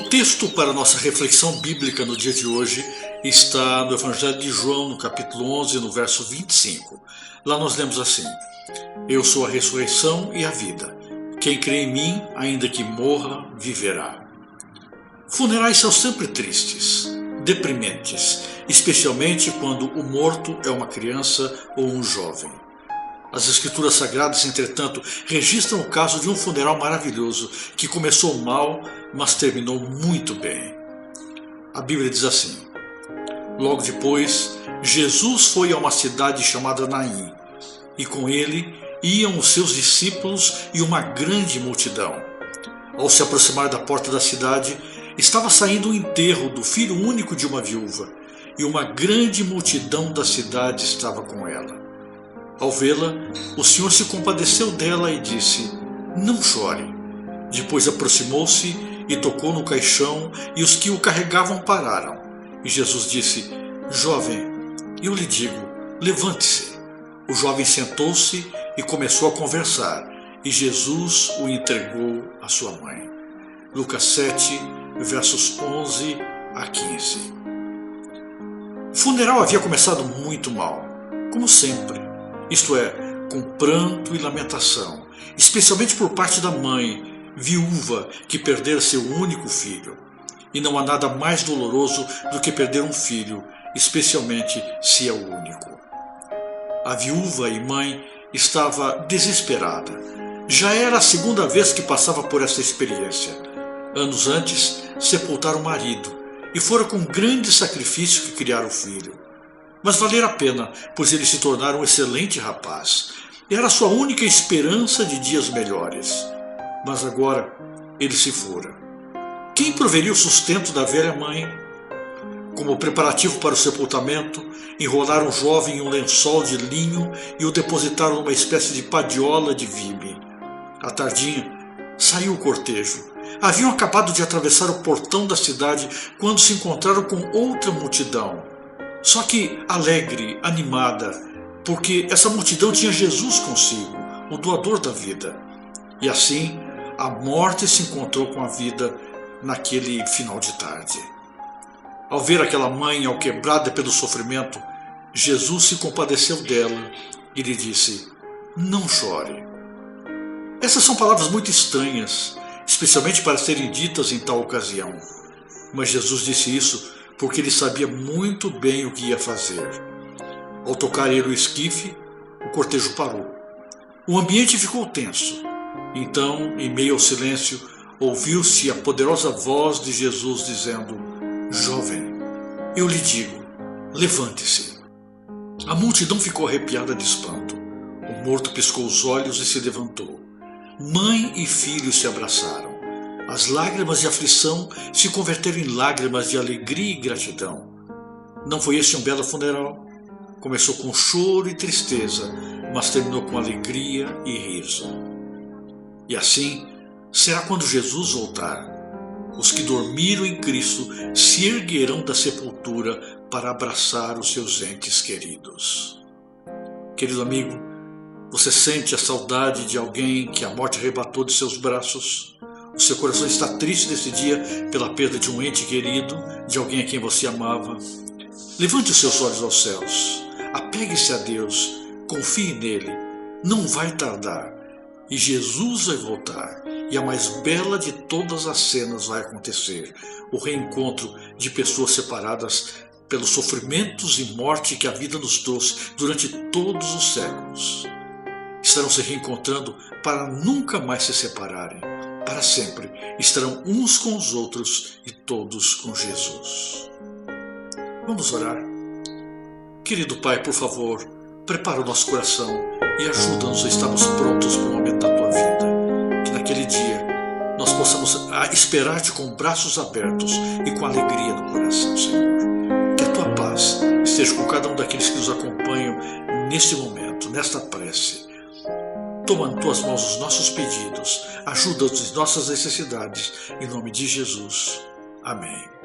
texto para nossa reflexão bíblica no dia de hoje está no Evangelho de João, no capítulo 11, no verso 25. Lá nós lemos assim: Eu sou a ressurreição e a vida. Quem crê em mim, ainda que morra, viverá. Funerais são sempre tristes, deprimentes, especialmente quando o morto é uma criança ou um jovem. As Escrituras Sagradas, entretanto, registram o caso de um funeral maravilhoso que começou mal, mas terminou muito bem. A Bíblia diz assim: Logo depois, Jesus foi a uma cidade chamada Naim, e com ele iam os seus discípulos e uma grande multidão. Ao se aproximar da porta da cidade, estava saindo o enterro do filho único de uma viúva, e uma grande multidão da cidade estava com ela. Ao vê-la, o Senhor se compadeceu dela e disse: Não chore. Depois aproximou-se e tocou no caixão, e os que o carregavam pararam. E Jesus disse: Jovem, eu lhe digo, levante-se. O jovem sentou-se e começou a conversar, e Jesus o entregou à sua mãe. Lucas 7, versos 11 a 15. O funeral havia começado muito mal, como sempre. Isto é, com pranto e lamentação, especialmente por parte da mãe, viúva, que perdera seu único filho. E não há nada mais doloroso do que perder um filho, especialmente se é o único. A viúva e mãe estava desesperada. Já era a segunda vez que passava por essa experiência. Anos antes, sepultara o marido, e fora com grande sacrifício que criara o filho. Mas valera a pena, pois ele se tornara um excelente rapaz. Era sua única esperança de dias melhores. Mas agora ele se fora. Quem proveria o sustento da velha mãe? Como preparativo para o sepultamento, enrolaram o jovem em um lençol de linho e o depositaram numa espécie de padiola de vime. À tardinha, saiu o cortejo. Haviam acabado de atravessar o portão da cidade quando se encontraram com outra multidão. Só que alegre, animada, porque essa multidão tinha Jesus consigo, o doador da vida. E assim, a morte se encontrou com a vida naquele final de tarde. Ao ver aquela mãe alquebrada pelo sofrimento, Jesus se compadeceu dela e lhe disse: Não chore. Essas são palavras muito estranhas, especialmente para serem ditas em tal ocasião. Mas Jesus disse isso porque ele sabia muito bem o que ia fazer. Ao tocar ele o esquife, o cortejo parou. O ambiente ficou tenso. Então, em meio ao silêncio, ouviu-se a poderosa voz de Jesus dizendo: Jovem, eu lhe digo, levante-se. A multidão ficou arrepiada de espanto. O morto piscou os olhos e se levantou. Mãe e filho se abraçaram. As lágrimas de aflição se converteram em lágrimas de alegria e gratidão. Não foi este um belo funeral? Começou com choro e tristeza, mas terminou com alegria e riso. E assim será quando Jesus voltar. Os que dormiram em Cristo se erguerão da sepultura para abraçar os seus entes queridos. Querido amigo, você sente a saudade de alguém que a morte arrebatou de seus braços? O seu coração está triste nesse dia pela perda de um ente querido, de alguém a quem você amava? Levante os seus olhos aos céus, apegue-se a Deus, confie nele, não vai tardar, e Jesus vai voltar, e a mais bela de todas as cenas vai acontecer, o reencontro de pessoas separadas pelos sofrimentos e morte que a vida nos trouxe durante todos os séculos. Estarão se reencontrando para nunca mais se separarem. Para sempre estarão uns com os outros e todos com Jesus. Vamos orar. Querido Pai, por favor, prepara o nosso coração e ajuda-nos a estarmos prontos para o momento da Tua vida. Que naquele dia nós possamos esperar-Te com braços abertos e com alegria no coração, Senhor. Que a Tua paz esteja com cada um daqueles que nos acompanham neste momento, nesta prece. Toma em Tuas mãos os nossos pedidos, ajuda-nos em nossas necessidades, em nome de Jesus. Amém.